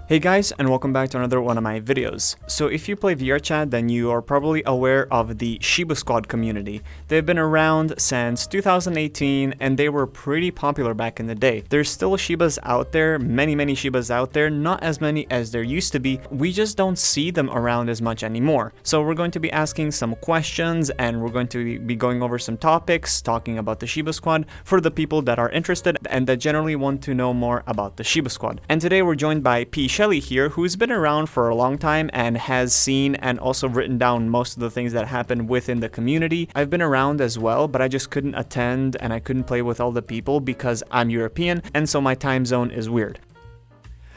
Hey guys, and welcome back to another one of my videos. So if you play VRChat, then you are probably aware of the Shiba Squad community. They've been around since 2018 and they were pretty popular back in the day. There's still Shibas out there, many Shibas out there, not as many as there used to be. We just don't see them around as much anymore. So we're going to be asking some questions and we're going to be going over some topics, talking about the Shiba Squad for the people that are interested and that generally want to know more about the Shiba Squad. And today we're joined by Pshelly here, who's been around for a long time and has seen and also written down most of the things that happen within the community. I've been around as well, but I just couldn't attend and I couldn't play with all the people because I'm European and so my time zone is weird.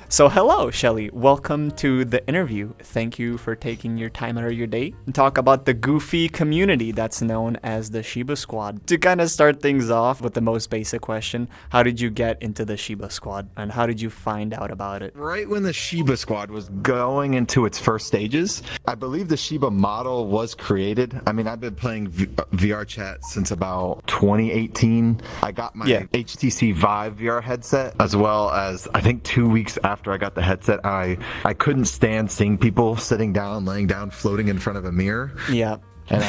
So hello, Shelly. Welcome to the interview. Thank you for taking your time out of your day and talk about the goofy community that's known as the Shiba Squad. To kind of start things off with the most basic question, how did you get into the Shiba Squad and how did you find out about it? Right when the Shiba Squad was going into its first stages, I believe the Shiba model was created. I mean, I've been playing VRChat since about 2018. I got my HTC Vive VR headset as well as I think 2 weeks after I got the headset, I couldn't stand seeing people sitting down, laying down, floating in front of a mirror. Yeah. And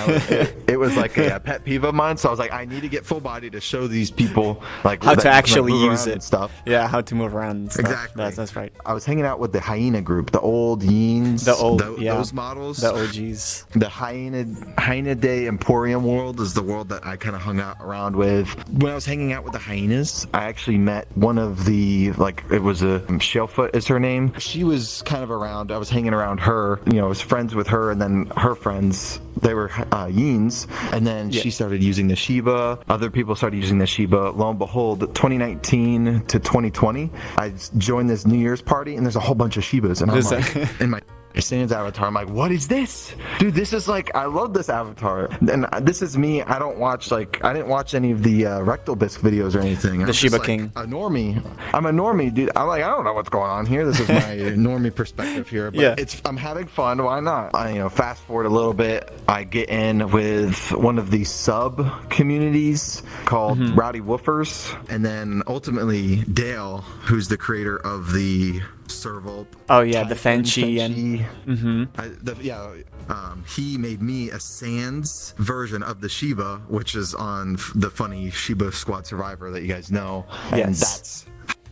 it was like a pet peeve of mine. So I was like, I need to get full body to show these people like how to actually use it and stuff. Yeah, how to move around and stuff. Exactly. That's right. I was hanging out with the Hyena group, the old Yeens, those models, the OGs. The Hyena Day Emporium world is the world that I kind of hung out around with. When I was hanging out with the hyenas, I actually met one of the it was a Shellfoot is her name. She was kind of around. I was hanging around her. You know, I was friends with her, and then her friends. They were Yeens, and then she started using the Shiba. Other people started using the Shiba. Lo and behold, 2019 to 2020, I joined this New Year's party, and there's a whole bunch of Shibas, and I'm like, in my Sans avatar, I'm like, what is this, dude? This is like, I love this avatar, and this is me. I didn't watch any of the Rectal Bisque videos or anything. The Shiba King. A normie. I'm a normie, dude. I'm like, I don't know what's going on here. This is my normie perspective here, but I'm having fun. Why not? Fast forward a little bit, I get in with one of these sub communities called Rowdy Woofers, and then ultimately Dale, who's the creator of the Serval. Oh yeah, the Fenchi and he made me a Sans version of the Shiba, which is on the funny Shiba Squad Survivor that you guys know. And that's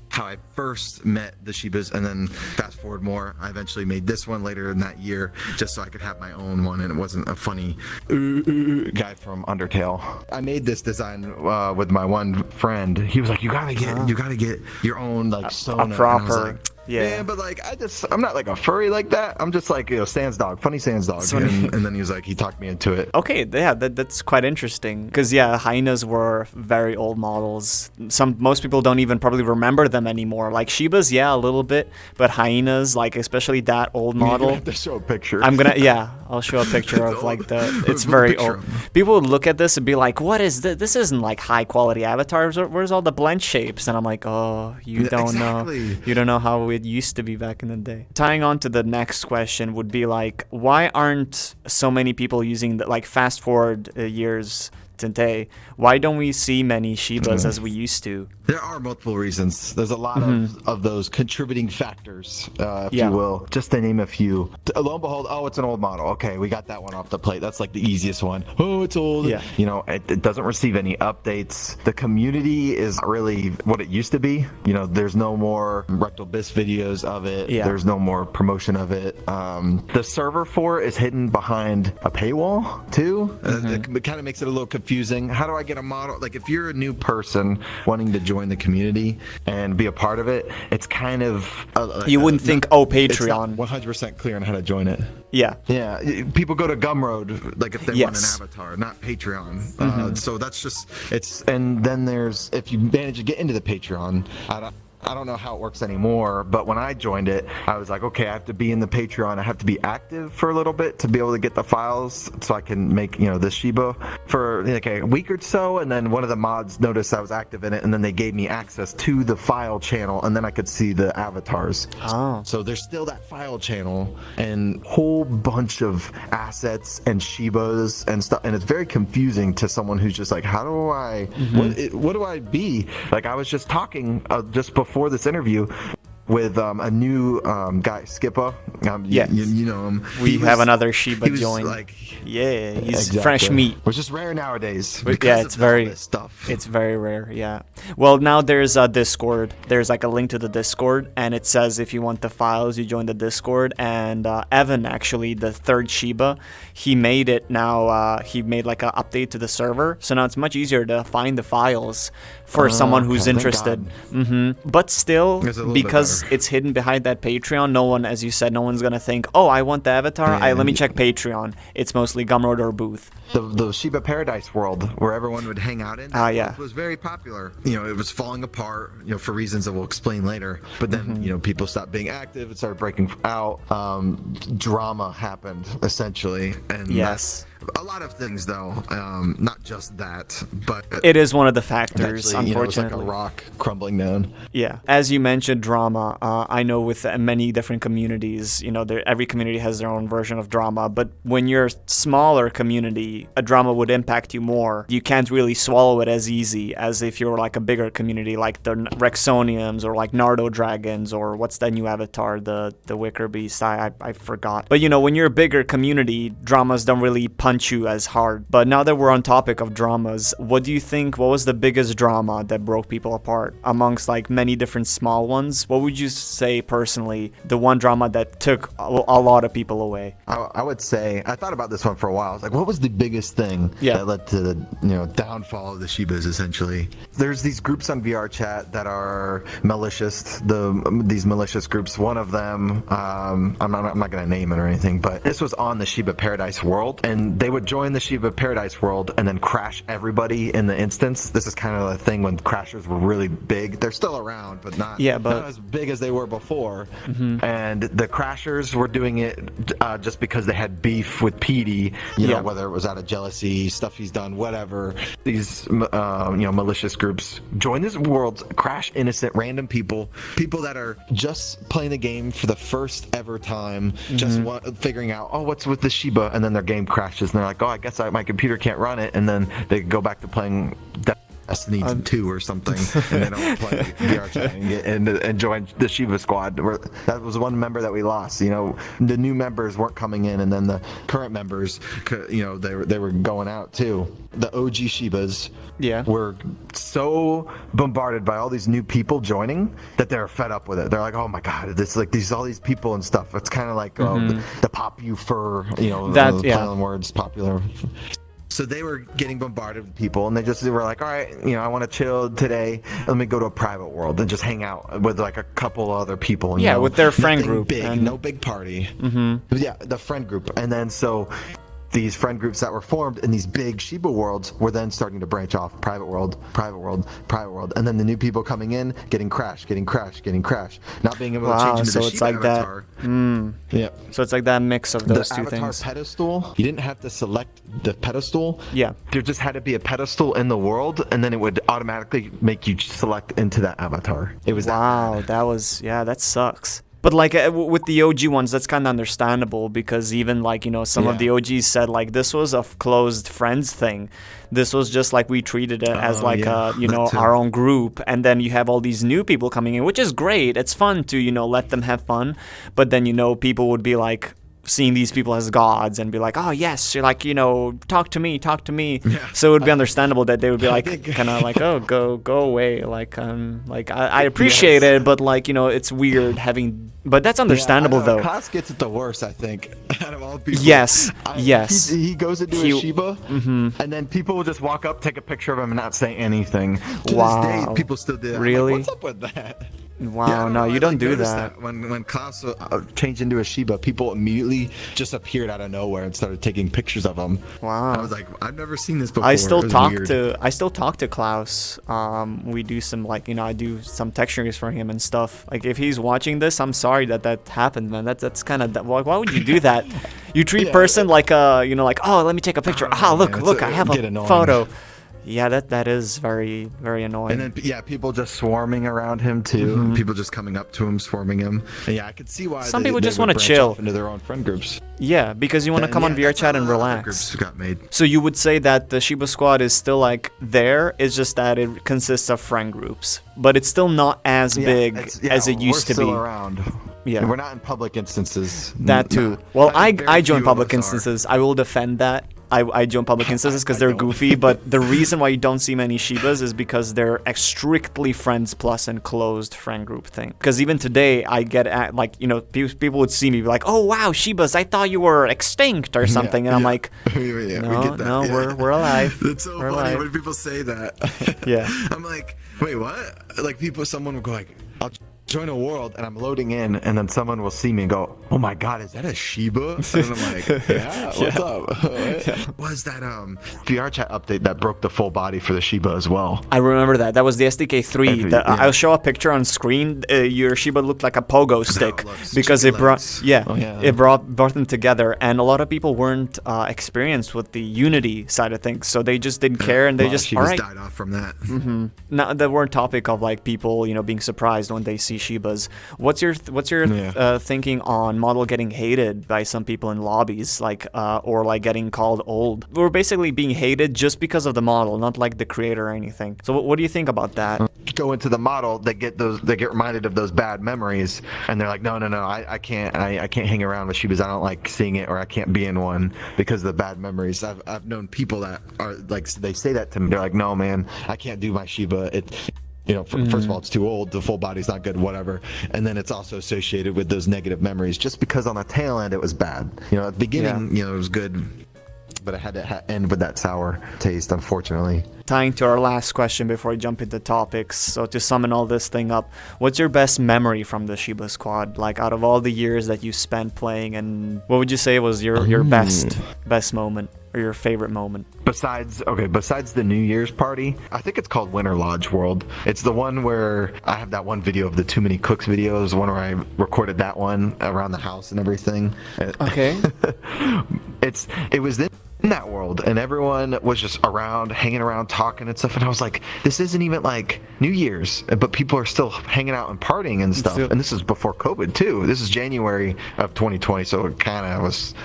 how I first met the Shibas, and then fast forward more, I eventually made this one later in that year just so I could have my own one and it wasn't a funny guy from Undertale. I made this design with my one friend. He was like, you gotta get your own Sona. A proper. Yeah, but I'm not like a furry like that. I'm just like, Sans dog, funny Sans dog. And then he talked me into it. Okay, yeah, that's quite interesting. Because hyenas were very old models. Most people don't even probably remember them anymore. Like Shibas, a little bit, but hyenas, especially that old model. You have to show a picture. I'll show a picture of it's very old. People would look at this and be like, what is this? This isn't like high quality avatars. Where's all the blend shapes? And I'm like, oh, you don't know. You don't know how it used to be back in the day. Tying on to the next question would be why aren't so many people using fast forward years today, why don't we see many Shibas as we used to? There are multiple reasons. There's a lot of those contributing factors, if you will. Just to name a few. Lo and behold, it's an old model. Okay, we got that one off the plate. That's the easiest one. Oh, it's old. Yeah. It doesn't receive any updates. The community is really what it used to be. There's no more Rectal Bisque videos of it. Yeah. There's no more promotion of it. The server for it is hidden behind a paywall too. It kind of makes it a little confusing. How do I get a model? If you're a new person wanting to join the community and be a part of it, it's kind of you wouldn't think Patreon. 100% clear on how to join it. Yeah. People go to Gumroad if they want an avatar, not Patreon. So that's just and then there's, if you manage to get into the Patreon, I don't know how it works anymore, but when I joined it, I was like, okay, I have to be in the Patreon. I have to be active for a little bit to be able to get the files so I can make, this Shiba for a week or so. And then one of the mods noticed I was active in it, and then they gave me access to the file channel, and then I could see the avatars. Oh. So there's still that file channel and whole bunch of assets and Shibas and stuff. And it's very confusing to someone who's just how do I, what do I be? I was just talking just before this interview with a new guy, Skipper. Yeah. You know him. We have another Shiba he was join. like, yeah, he's exactly. fresh meat. Which is rare nowadays. Yeah, it's very stuff. It's very rare. Yeah. Well, now there's a Discord. There's like a link to the Discord, and it says if you want the files, you join the Discord. And Evan, actually, the third Shiba, he made it now. He made like an update to the server, so now it's much easier to find the files for someone who's interested. But still, because it's hidden behind that Patreon, no one, as you said, no one's gonna think, oh, I want the avatar. Let me check Patreon. It's mostly Gumroad or Booth. The Shiba Paradise world where everyone would hang out in. Yeah. Was very popular. You know, it was falling apart. You know, for reasons that we'll explain later. But then you know, people stopped being active. It started breaking out. Drama happened essentially, and yes. A lot of things, though, not just that, but it is one of the factors, unfortunately. You know, it's like a rock crumbling down. Yeah, as you mentioned, drama. I know with many different communities, you know, every community has their own version of drama. But when you're a smaller community, a drama would impact you more. You can't really swallow it as easy as if you're like a bigger community, like the Rexoniums or like Nardo Dragons or what's that new avatar, the Wicker Beast. I forgot. But you know, when you're a bigger community, dramas don't really punch you as hard. But now that we're on topic of dramas, what do you think, what was the biggest drama that broke people apart amongst like many different small ones? What would you say personally, the one drama that took a lot of people away? I would say, I thought about this one for a while. I was like, what was the biggest thing that led to the, you know, downfall of the Shibas essentially? There's these groups on VRChat that are malicious, these malicious groups. One of them, I'm not going to name it or anything, but this was on the Shiba Paradise world, and they would join the Shiba Paradise world and then crash everybody in the instance. This is kind of a thing when crashers were really big. They're still around, but not as big as they were before. And the crashers were doing it just because they had beef with Petey, you know, whether it was out of jealousy, stuff he's done, whatever. These you know, malicious groups join this world, crash innocent random people that are just playing the game for the first ever time, just figuring out, oh, what's with the Shiba, and then their game crashes. And they're like, oh, I guess my computer can't run it, and then they go back to playing Destiny 2 or something, and they don't play VRChat and join the Shiba Squad. That was one member that we lost. You know, the new members weren't coming in, and then the current members, you know, they were going out too. The OG Shibas were so bombarded by all these new people joining that they're fed up with it. They're like, oh my god, it's like all these people and stuff. It's kind of like the pop you fur, you know, play on words, popular. So they were getting bombarded with people, and they were like, all right, you know, I want to chill today. Let me go to a private world and just hang out with like a couple other people. You know? With their friend group. No big party. Yeah, the friend group. And then so these friend groups that were formed in these big Shiba worlds were then starting to branch off. Private world, private world, private world. And then the new people coming in, getting crashed. Not being able to change into the Shiba avatar. Yeah. So it's like that mix of those two things. The avatar pedestal, you didn't have to select the pedestal. Yeah. There just had to be a pedestal in the world, and then it would automatically make you select into that avatar. It was that sucks. But like with the OG ones, that's kind of understandable because even like, you know, some of the OGs said like this was a closed friends thing. This was just like we treated it as like you know, our own group. And then you have all these new people coming in, which is great. It's fun to, you know, let them have fun. But then, you know, people would be like seeing these people as gods and be like, oh yes, you're like, you know, talk to me. So it would be understandable that they would be like kind of like, oh, go away, like I appreciate it, but like, you know, it's weird having, but that's understandable though. Klaus gets it the worst, I think, out of all people. Yes. He goes into a Shiba, and then people will just walk up, take a picture of him, and not say anything. To this day, people still do that. Really? Like, what's up with that? Wow, no, you don't do that. When Klaus changed into a Shiba, people immediately just appeared out of nowhere and started taking pictures of him. Wow. I was like, I've never seen this before. I still talk to Klaus. We do some, like, you know, I do some textures for him and stuff. Like, if he's watching this, I'm sorry that happened, man. That's kind of like, why would you do that? You treat person like you know, like, oh, let me take a picture. Look, I have a photo. Yeah, that is very, very annoying. And then, people just swarming around him too. People just coming up to him, swarming him. And I could see why some people they just would want to branch chill off into their own friend groups. Yeah, because you want to come on VRChat and relax. Groups got made. So you would say that the Shiba Squad is still like there, it's just that it consists of friend groups. But it's still not as big as it used to be. Around. Yeah. And we're not in public instances. That too. Well, I join public instances. I will defend that. I join public instances because they're goofy, but the reason why you don't see many Shibas is because they're a strictly friends plus and closed friend group thing. Because even today, I get at, like, you know, people would see me be like, oh wow, Shibas, I thought you were extinct or something, and I'm like, no, we're alive. It's so we're funny alive. when people say that. Yeah. I'm like, wait, what? Like someone will go like, I'll join a world, and I'm loading in, and then someone will see me and go, oh my god, is that a Shiba? And I'm like, yeah, what's up? Was that VRChat update that broke the full body for the Shiba as well? I remember that. That was the SDK 3. I'll show a picture on screen. Your Shiba looked like a pogo stick because it brought it brought them together, and a lot of people weren't experienced with the Unity side of things, so they just didn't care, and they just died off from that. Now there weren't topic of like people, you know, being surprised when they see Shibas. What's your thinking on model getting hated by some people in lobbies, like or like getting called old? We're basically being hated just because of the model, not like the creator or anything. So what do you think about that? Go into the model, they get reminded of those bad memories, and they're like, no, I can't hang around with Shibas. I don't like seeing it, or I can't be in one because of the bad memories. I've known people that are like, they say that to me. They're like, no man, I can't do my Shiba. First of all, it's too old, the full body's not good, whatever. And then it's also associated with those negative memories, just because on the tail end it was bad. You know, at the beginning, it was good, but it had to end with that sour taste, unfortunately. Tying to our last question before we jump into topics, so to summon all this thing up, what's your best memory from the Shiba Squad? Like, out of all the years that you spent playing, and what would you say was your best moment? Or your favorite moment? Besides the New Year's party, I think it's called Winter Lodge World. It's the one where I have that one video of the Too Many Cooks video. It was the one where I recorded that one around the house and everything. Okay. It was in that world, and everyone was just around, hanging around, talking and stuff, and I was like, this isn't even like New Year's, but people are still hanging out and partying and stuff. And this is before COVID too. This is January of 2020, so it kind of was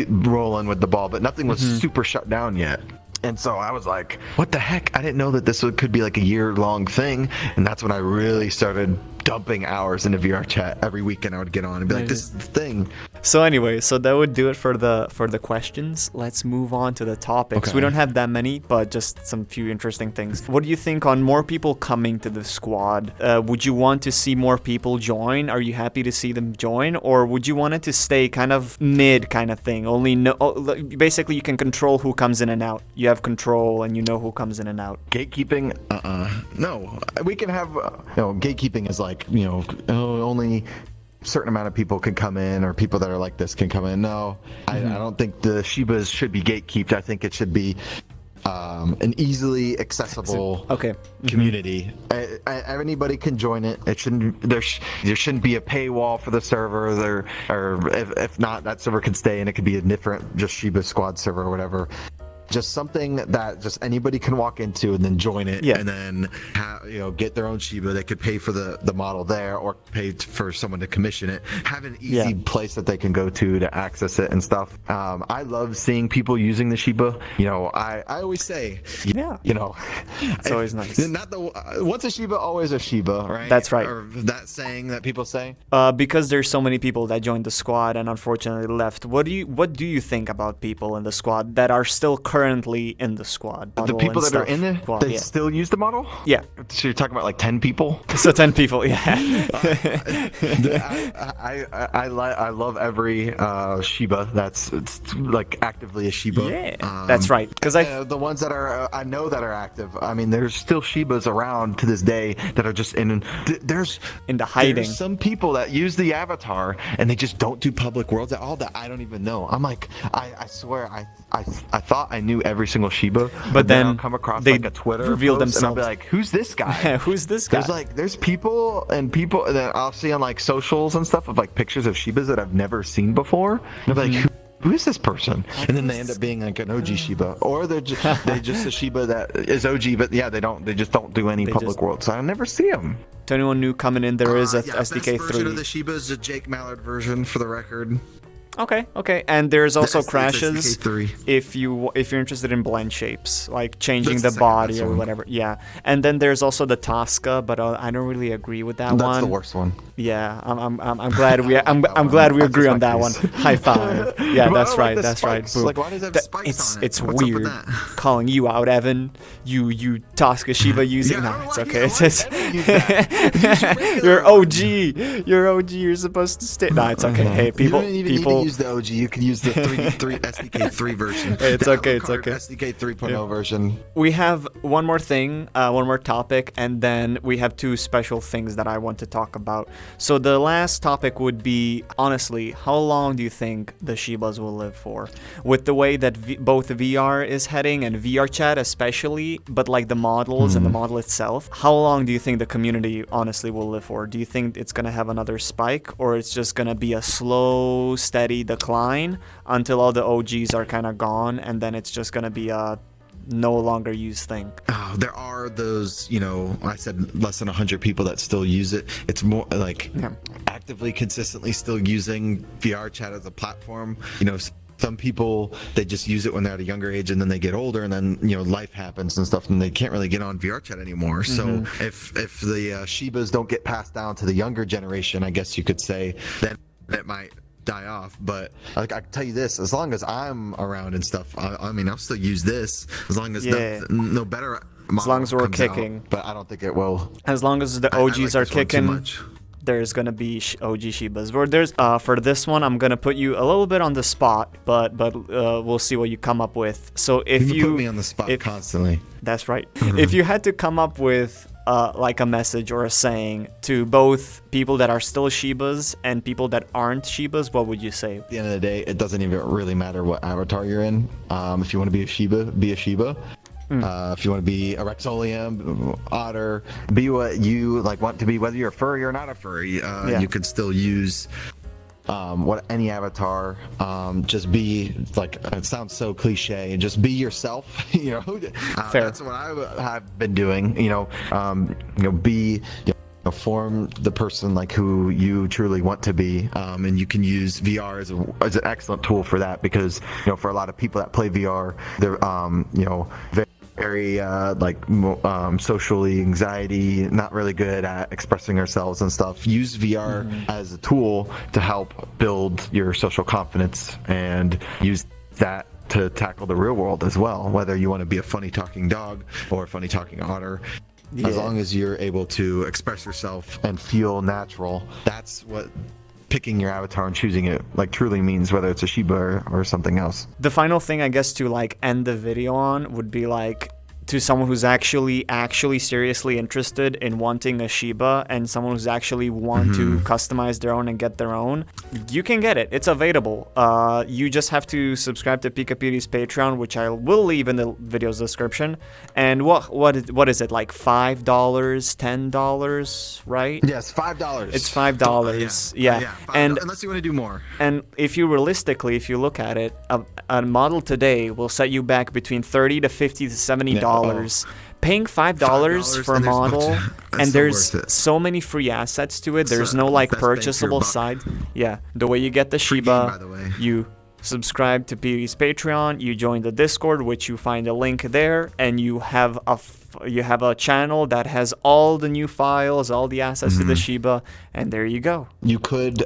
rolling with the ball, but nothing was super shut down yet. And so I was like, what the heck? I didn't know that this could be like a year-long thing. And that's when I really started dumping hours into VRChat. Every weekend I would get on and be like, this is the thing. So anyway, that would do it for the questions. Let's move on to the topics. Okay. We don't have that many, but just some few interesting things. What do you think on more people coming to the squad? Would you want to see more people join? Are you happy to see them join? Or would you want it to stay kind of mid kind of thing? Basically you can control who comes in and out. You have control and you know who comes in and out. Gatekeeping? No. We can have, gatekeeping is like, only certain amount of people can come in, or people that are like this can come in. No, I don't think the Shibas should be gatekeeped. I think it should be an easily accessible community. Anybody can join it. It shouldn't. There shouldn't be a paywall for the server. Or if not, that server could stay, and it could be a different, just Shiba Squad server or whatever. Just something that just anybody can walk into and then join it, and then get their own Shiba. They could pay for the model there, or pay for someone to commission it. Have an easy place that they can go to access it and stuff. I love seeing people using the Shiba. I always say, it's always nice. Once a Shiba, always a Shiba, right? That's right. Or that saying that people say. Because there's so many people that joined the squad and unfortunately left. What do you think about people in the squad that are still currently in the squad? The people that are in there, they still use the model? Yeah. So you're talking about like 10 people? So 10 people, yeah. I love every Shiba that's like actively a Shiba. Yeah, that's right. Because the ones that are I know that are active. I mean, there's still Shibas around to this day that are just there's hiding. There's some people that use the avatar and they just don't do public worlds at all, that I don't even know. I'm like, I swear I thought I knew every single Shiba, but then I'll come across like a Twitter reveal post themselves, and I'll be like, who's this guy? Who's this guy? There's people that I'll see on like socials and stuff of like pictures of Shibas that I've never seen before. And I'll be like, who is this person? And then they end up being like an OG Shiba, or they just a Shiba that is OG, but yeah, they just don't do any public world, so I never see them. To anyone new coming in, there is a SDK 3. Best version of the Shiba is the Jake Mallard version, for the record. Okay. And there's also crashes SDK3. if you're interested in blend shapes, like changing the body or whatever. Yeah. And then there's also the Tosca, but I don't really agree with that one. That's the worst one. Yeah, I'm glad I'm glad we agree on that one. High five. Yeah, that's right. That's right. Boom. Like, why does it have spikes on it? It's weird calling you out, Evan. You Tosca Shiba using. Yeah, No, it's okay. You're OG. You're OG. You're supposed to stay. No, it's okay. Hey, people. You don't even need to use the OG. You can use the SDK 3 version. It's okay. It's okay. SDK 3.0 version. We have one more thing, one more topic, and then we have two special things that I want to talk about. So the last topic would be, honestly, how long do you think the Shibas will live for? With the way that both VR is heading and VRChat especially, but like the models and the model itself, how long do you think the community honestly will live for? Do you think it's going to have another spike, or it's just going to be a slow, steady decline until all the OGs are kind of gone, and then it's just going to be a no longer used thing? There are those, I said less than 100 people that still use it. It's more like actively, consistently still using VRChat as a platform. Some people, they just use it when they're at a younger age, and then they get older, and then life happens and stuff, and they can't really get on VRChat anymore. So if the Shibas don't get passed down to the younger generation, I guess you could say, then it might die off. But like, I can tell you this, as long as I'm around and stuff, I mean, I'll still use this as long as no better model, as long as we're kicking out, but I don't think it will. As long as the OGs are kicking, there's gonna be OG Shibas. Or there's for this one, I'm gonna put you a little bit on the spot, but we'll see what you come up with. So if you put me on the spot constantly. That's right. If you had to come up with like a message or a saying to both people that are still Shibas and people that aren't Shibas, what would you say? At the end of the day, it doesn't even really matter what avatar you're in. If you want to be a Shiba, be a Shiba. If you want to be a Rexolium, Otter, be what you want to be, whether you're a furry or not a furry. You can still use any avatar. Just be, it sounds so cliche, just be yourself. That's what I have been doing. Be form the person like who you truly want to be, and you can use VR as an excellent tool for that, because for a lot of people that play VR, they're very socially anxiety, not really good at expressing ourselves and stuff. Use VR as a tool to help build your social confidence, and use that to tackle the real world as well, whether you want to be a funny talking dog or a funny talking otter. As long as you're able to express yourself and feel natural, that's what picking your avatar and choosing it truly means, whether it's a Shiba or something else. The final thing, I guess, to end the video on would be to someone who's actually seriously interested in wanting a Shiba, and someone who's actually want to customize their own and get their own, you can get it. It's available. You just have to subscribe to PikaPewDie's Patreon, which I will leave in the video's description. And what is it, like $5, $10, right? Yes, $5. It's $5. Yeah. And unless you want to do more. And if you look at it, a model today will set you back between $30 to $50 to $70. Paying $5 for a model, and there's so many free assets to it. There's no purchasable side. Yeah, the way you get the Shiba, you subscribe to PewDie's Patreon, you join the Discord, which you find a link there, and you have a channel that has all the new files, all the assets to the Shiba, and there you go. You could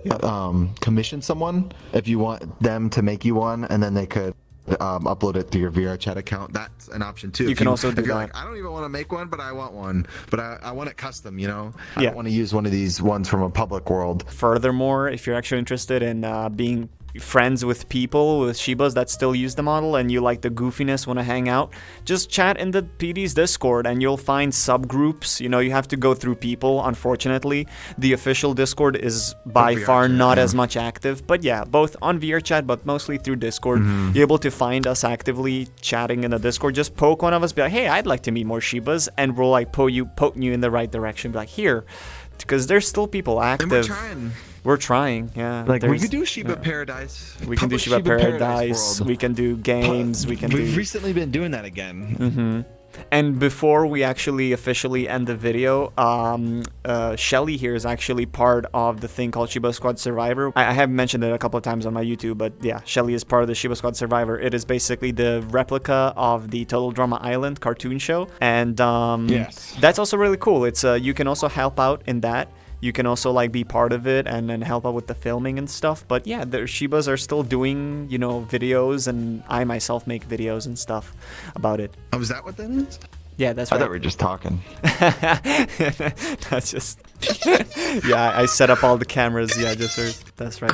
commission someone if you want them to make you one, and then they could upload it to your VRChat account. That's an option too. You can also do that. I don't even want to make one, but I want one. But I want it custom, I don't want to use one of these ones from a public world. Furthermore, if you're actually interested in being friends with people with Shibas that still use the model, and you like the goofiness, want to hang out, just chat in the PD's Discord, and you'll find subgroups. You have to go through people. Unfortunately, the official Discord is by far not as much active, but both on VRChat, but mostly through Discord. You're able to find us actively chatting in the Discord. Just poke one of us, be like, hey, I'd like to meet more Shibas, and we'll poke you in the right direction, be like, here, because there's still people active. And we're trying. We're trying, yeah. Like, we There's- could do Shiba Paradise. we can do Public Shiba Paradise. world. We can do games. We can We've do. recently been doing that again. And before we actually officially end the video, Pshelly here is actually part of the thing called Shiba Squad Survivor. I have mentioned it a couple of times on my YouTube, but yeah, Pshelly is part of the Shiba Squad Survivor. It is basically the replica of the Total Drama Island cartoon show, and Yes. that's also really cool. It's you can also help out in that. You can also like be part of it and then help out with the filming and stuff. But yeah, the Shibas are still doing, you know, videos, and I myself make videos and stuff about it. Oh, is that what that is? Yeah, that's I right. thought we were just talking. That's just yeah, I set up all the cameras. Yeah, just heard. That's right.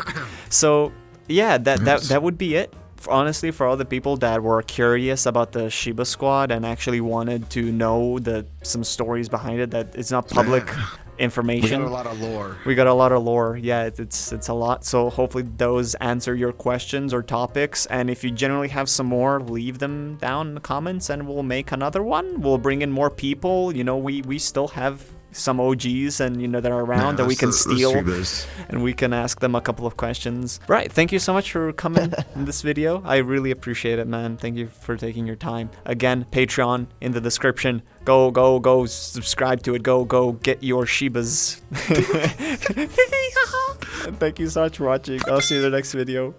So yeah, that would be it. Honestly, for all the people that were curious about the Shiba Squad and actually wanted to know some stories behind it, that it's not public information. We got a lot of lore. We got a lot of lore. Yeah, it's a lot. So hopefully those answer your questions or topics. And if you generally have some more, leave them down in the comments and we'll make another one. We'll bring in more people. You know, we still have some OGs and you know that are around that we can steal and we can ask them a couple of questions. Right, thank you so much for coming in this video. I really appreciate it, man. Thank you for taking your time. Again, Patreon in the description. Go subscribe to it. Go get your Shibas. Thank you so much for watching. I'll see you in the next video.